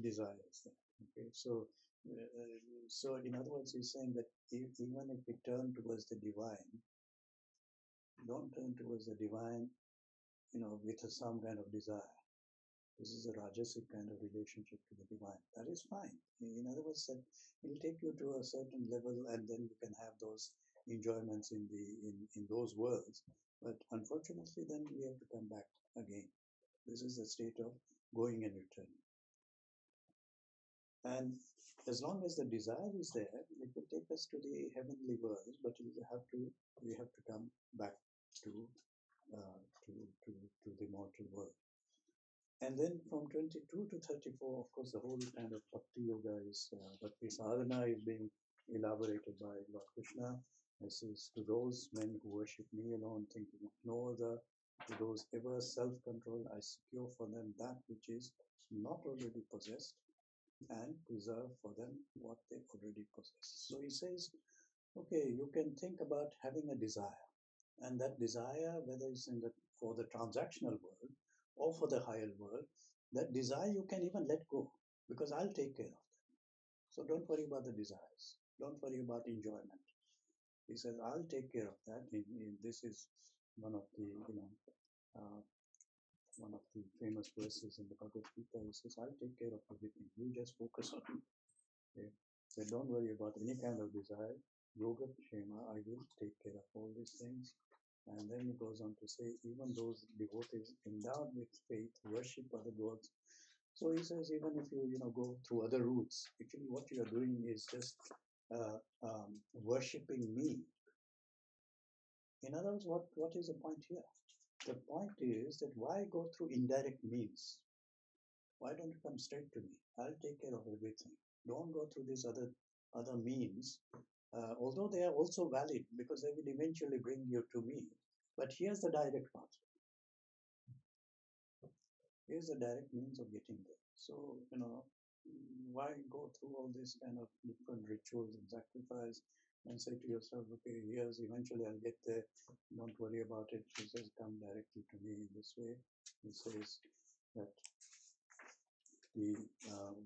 Desires. Okay, so in other words, he's saying that even if we turn towards the divine, don't turn towards the divine, with some kind of desire. This is a rajasic kind of relationship to the divine. That is fine. In other words, that it'll take you to a certain level, and then you can have those enjoyments in those worlds. But unfortunately, then we have to come back again. This is the state of going and returning. And as long as the desire is there, it will take us to the heavenly worlds, but we have to come back to the mortal world. And then from 22 to 34, of course, the whole kind of bhakti yoga is, bhakti sadhana is being elaborated by Lord Krishna. This is to those men who worship me alone, thinking of no other, to those ever self-controlled, I secure for them that which is not already possessed, and preserve for them what they already possess. So he says, okay, you can think about having a desire, and that desire, whether it's for the transactional world or for the higher world, that desire you can even let go, because I'll take care of them. So don't worry about the desires. Don't worry about enjoyment. He says, I'll take care of that. This is one of the, one of the famous verses in the Bhagavad Gita. He says, I'll take care of everything. You just focus on me. Okay? So don't worry about any kind of desire. Yoga Kshema, I will take care of all these things. And then he goes on to say, even those devotees endowed with faith worship other gods. So he says, even if you go through other routes, actually what you are doing is just worshipping me. In other words, what is the point here? The point is that why go through indirect means? Why don't you come straight to me? I'll take care of everything. Don't go through these other means, although they are also valid because they will eventually bring you to me. But here's the direct path. Here's the direct means of getting there. So, why go through all this kind of different rituals and sacrifice and say to yourself, okay, here's eventually I'll get there. Don't worry about it. He says, come directly to me in this way. He says that the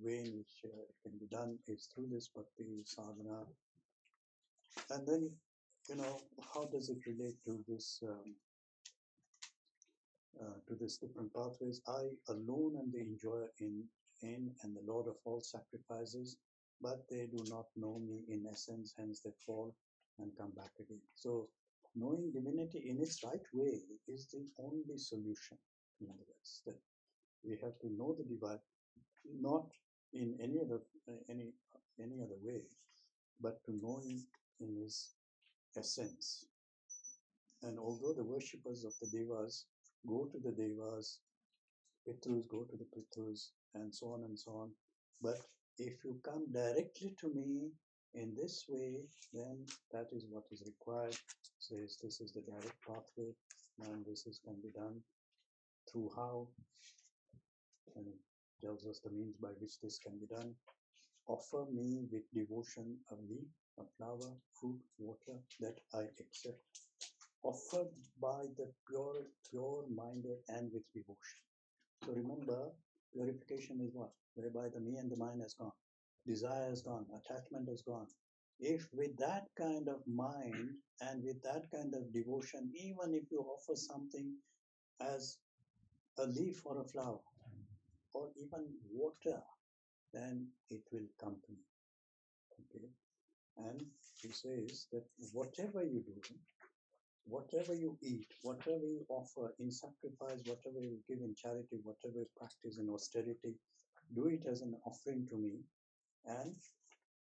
way in which it can be done is through this bhakti sadhana. And then, how does it relate to this different pathways? I alone am the enjoyer in and the Lord of all sacrifices, but they do not know me in essence, hence they fall and come back again. So knowing divinity in its right way is the only solution. In other words, that we have to know the divine, not in any other way, but to know him in his essence. And although the worshippers of the devas go to the devas, Pitrus go to the Pitrus, and so on, but if you come directly to me in this way, then that is what is required. Says this is the direct pathway, and this can be done through how, and it tells us the means by which this can be done. Offer me with devotion a leaf, a flower, fruit, water that I accept, offered by the pure-minded and with devotion. So remember, purification is what? Whereby the me and the mind has gone. Desire is gone. Attachment is gone. If with that kind of mind and with that kind of devotion, even if you offer something as a leaf or a flower, or even water, then it will come to me. Okay? And he says that whatever you do, whatever you eat, whatever you offer in sacrifice, whatever you give in charity, whatever you practice in austerity, do it as an offering to me. And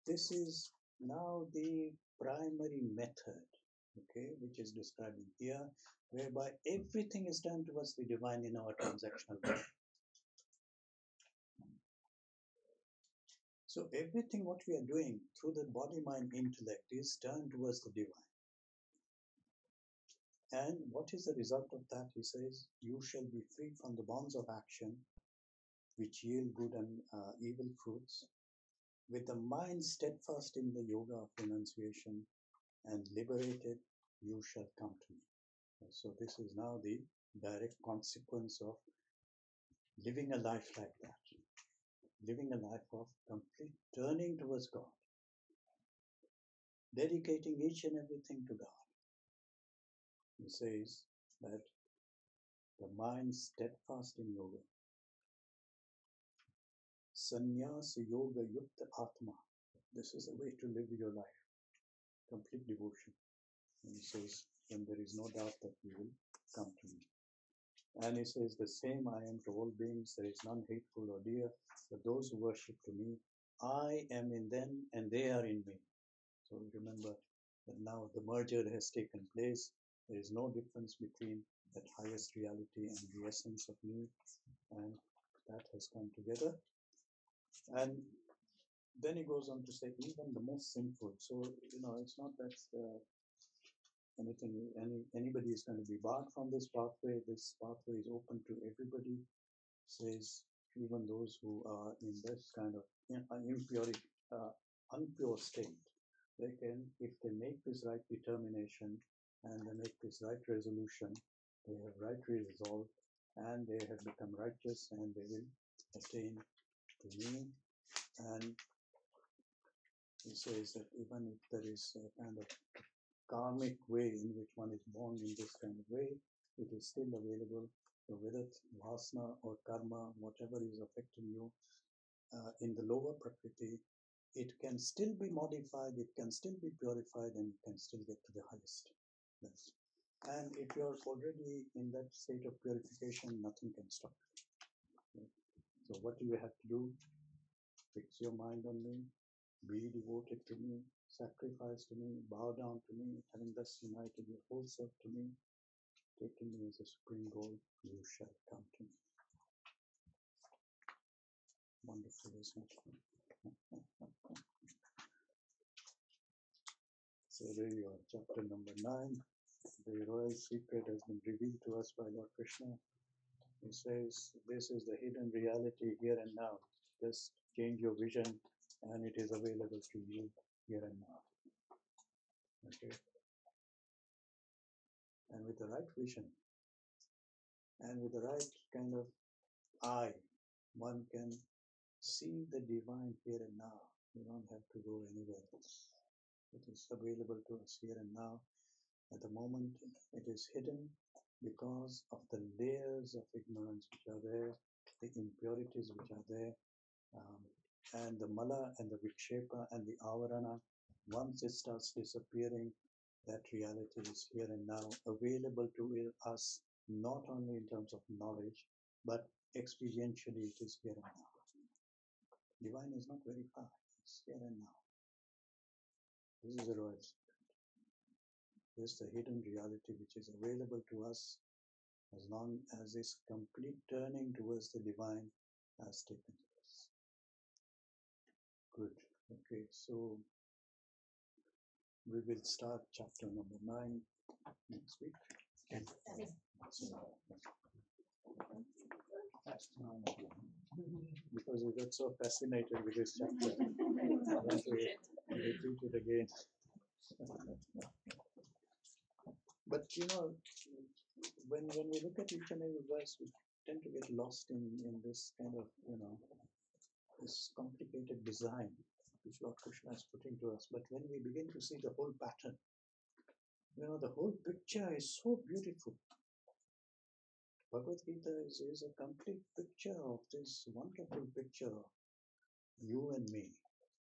this is now the primary method, okay, which is described in here, whereby everything is done towards the divine in our transactional life. So everything what we are doing through the body, mind, intellect is turned towards the divine. And what is the result of that? He says, you shall be free from the bonds of action which yield good and evil fruits, with the mind steadfast in the yoga of renunciation and liberated, you shall come to me. So this is now the direct consequence of living a life like that, living a life of complete turning towards God, dedicating each and everything to God. He says that the mind steadfast in yoga, sannyasa yoga yukta atma. This is the way to live your life, complete devotion. And he says, when there is no doubt that you will come to me. And he says, the same I am to all beings, there is none hateful or dear, but those who worship to me, I am in them and they are in me. So remember that now the merger has taken place. There is no difference between that highest reality and the essence of me, and that has come together. And then he goes on to say, even the most sinful. So, it's not that anybody is going to be barred from this pathway. This pathway is open to everybody. Says even those who are in this kind of unpure state, they can, if they make this right determination and they make this right resolution, they have right resolve, and they have become righteous, and they will attain to me. And he says that even if there is a kind of karmic way in which one is born in this kind of way, it is still available. So whether it's vasana or karma, whatever is affecting you in the lower prakriti, it can still be modified, it can still be purified, and you can still get to the highest. Yes. And if you're already in that state of purification, nothing can stop you. So what do you have to do? Fix your mind on me, be devoted to me, sacrifice to me, bow down to me, having thus united your whole self to me, taking me as a supreme goal, you shall come to me. Wonderful, isn't it? So there you are, chapter number 9. The royal secret has been revealed to us by Lord Krishna. He says, this is the hidden reality here and now. Just change your vision and it is available to you here and now. Okay? And with the right vision and with the right kind of eye, one can see the divine here and now. You don't have to go anywhere else. It is available to us here and now. At the moment, it is hidden because of the layers of ignorance which are there, the impurities which are there, and the mala and the vikshepa and the avarana. Once it starts disappearing, that reality is here and now, available to us, not only in terms of knowledge, but experientially it is here and now. Divine is not very far, it's here and now. This is the royal secret. This is the hidden reality which is available to us as long as this complete turning towards the divine has taken place. Good. Okay, so we will start chapter number 9 next week. Because we got so fascinated with this chapter, I want to repeat it again. But when we look at each and every verse, we tend to get lost in this kind of, this complicated design which Lord Krishna is putting to us. But when we begin to see the whole pattern, the whole picture is so beautiful. Bhagavad Gita is a complete picture of this wonderful picture of you and me,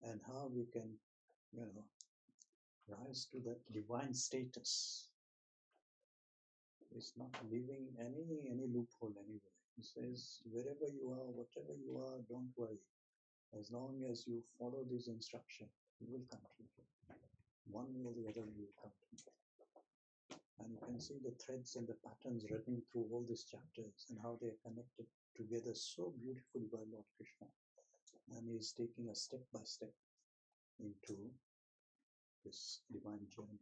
and how we can, rise to that divine status. It's not leaving any loophole anywhere. He says, wherever you are, whatever you are, don't worry. As long as you follow this instruction, you will come to it. One way or the other, you will come to it. And you can see the threads and the patterns running through all these chapters and how they are connected together so beautifully by Lord Krishna. And and he is taking us step by step into this divine journey.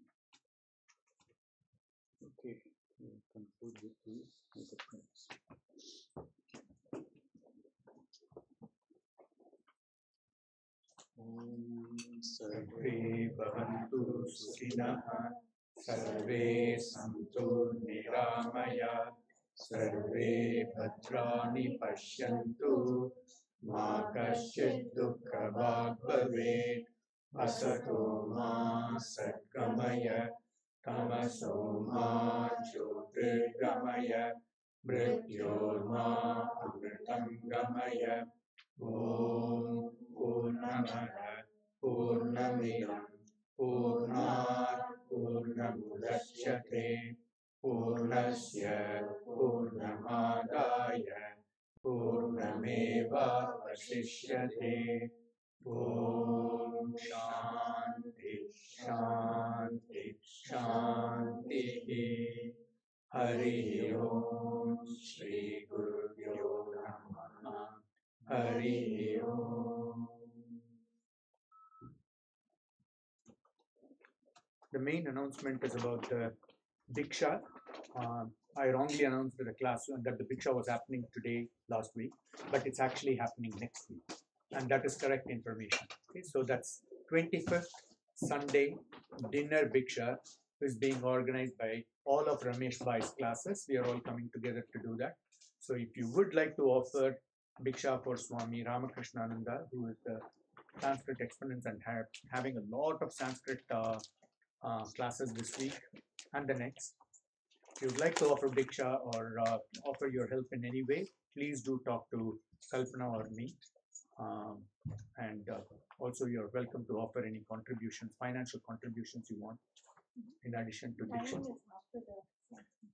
Okay, we'll conclude with the prayers. सर्वे भवन्तु सुखिनः सर्वे सन्तु निरामया सर्वे भद्राणि पश्यन्तु मा कश्चित् दुःखभाग् भवेत् असतो मा सद्गमय तमसो मा ज्योतिर्गमय मृत्योर्मा अमृतं गमय ॐ पूर्णमदः पूर्णमिदं पूर्णात् पूर्णमुदच्यते पूर्णस्य पूर्णमादाय पूर्णमेवावशिष्यते ॐ शान्ति शान्ति शान्तिः हरिः ॐ श्री गुरुभ्यो नमः हरिः ॐ. The main announcement is about the Diksha. I wrongly announced to the class that the Diksha was happening today, last week, but it's actually happening next week. And that is correct information. Okay, so that's 25th Sunday dinner Diksha is being organized by all of Ramesh Bhai's classes. We are all coming together to do that. So if you would like to offer Diksha for Swami Ramakrishnananda, who is the Sanskrit exponent and having a lot of Sanskrit classes this week and the next. If you'd like to offer Diksha or offer your help in any way, please do talk to Kalpana or me. And also you're welcome to offer any contributions, financial contributions you want in addition to Diksha.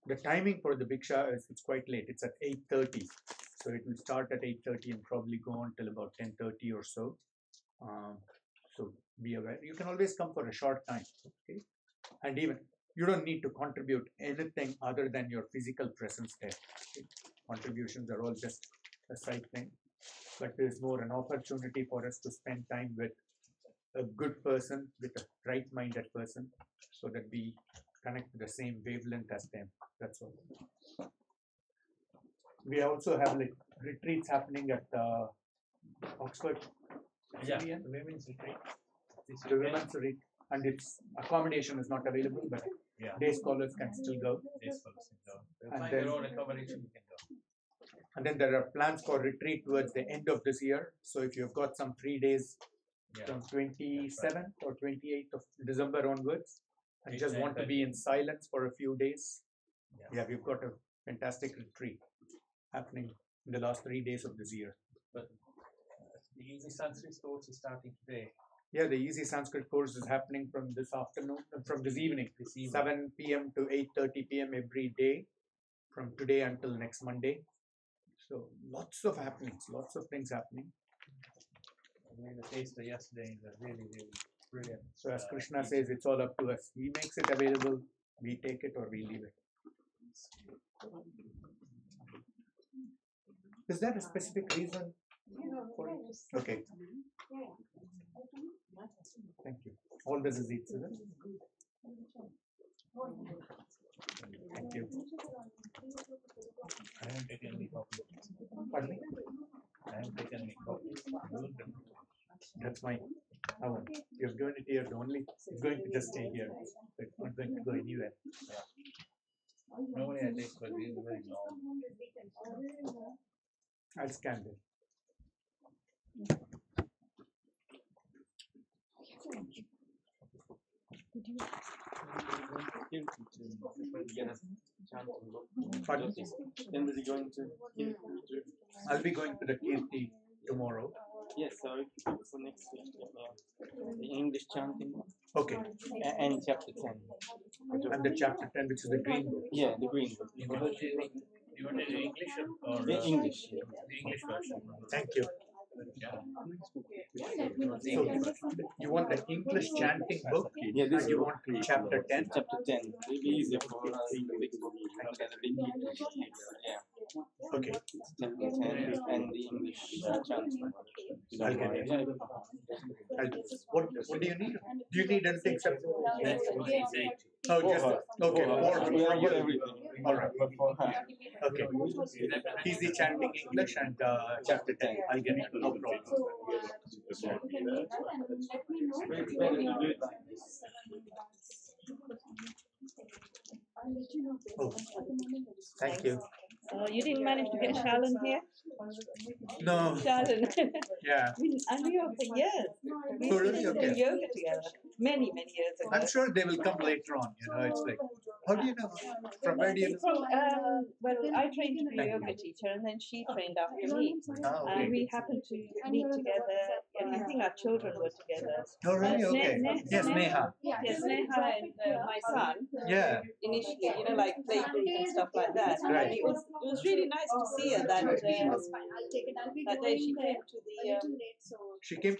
The timing for the Diksha is it's quite late. It's at 8:30. So it will start at 8:30 and probably go on till about 10:30 or so. So be aware. You can always come for a short time. Okay? And even you don't need to contribute anything other than your physical presence there. Okay? Contributions are all just a side thing. But there's more an opportunity for us to spend time with a good person, with a right-minded person, so that we connect to the same wavelength as them. That's all. We also have like retreats happening at Oxford. Yeah, the women's retreat. The women's retreat, and its accommodation is not available, but Yeah. day scholars can still go. Day scholars can go. They'll And find then- their own accommodation, you can go. And then there are plans for retreat towards the end of this year. So if you've got some 3 days Yeah. from 27th or 28th of December onwards, and just 8, want to 9, be in silence for a few days, Yeah. we've got a fantastic retreat happening in the last 3 days of this year. But the easy Sanskrit course is starting today. Yeah, the Easy Sanskrit course is happening from this afternoon, from this evening, This evening. 7 p.m. to 8:30 p.m. every day, from today until next Monday. So lots of happenings, lots of things happening. I mean, the taster yesterday is really, really brilliant. So as Krishna says, it's all up to us. He makes it available, we take it or we leave it. Is there a specific reason for it? Okay. Thank you. All this is eats, is it? Thank you. I haven't taken any coffee. Pardon me? I haven't taken any coffee. That's mine. Oh, you've given it here. Only it's going to just stay here. It's not going to go anywhere. Normally I take for really very long. I'll scan it. Pardon? When is he going to? I'll be going to the Kirti tomorrow. Yes, so for next week, the English chanting Okay. and chapter 10. And the chapter 10, which is the green book. Yeah, the green book. You want to do English or The English, yeah. the English version? Thank you. Yeah. So you want the English chanting book Yeah, this and you want chapter 10? Chapter 10. It'll be easier for us in the big book rather than the big English text. Yeah. Okay. And the English chanting. I'll get it. I'll do this. What do you need? Do you need anything except? Oh, just okay. For you. Everything. All right. Okay. Easy chanting English and chapter 10. I'll get it. No problem. Oh, thank you. You didn't manage to get Shalon here? No. Shalon. Yeah. I knew her for years. We Oh, used really? to do Okay. yoga together many, many years ago. I'm sure they will come later on. It's like, how do you know? From where do you know? From, well, I trained to be a yoga teacher and then she trained after me. Oh, okay. And we happened to meet together, and I think our children were together. Oh, really? Okay. Yes, Neha. Yes, Neha and my son. Yeah. Initially, like playgroup and stuff like that. Right. And it was really nice to see her that day she came to the She came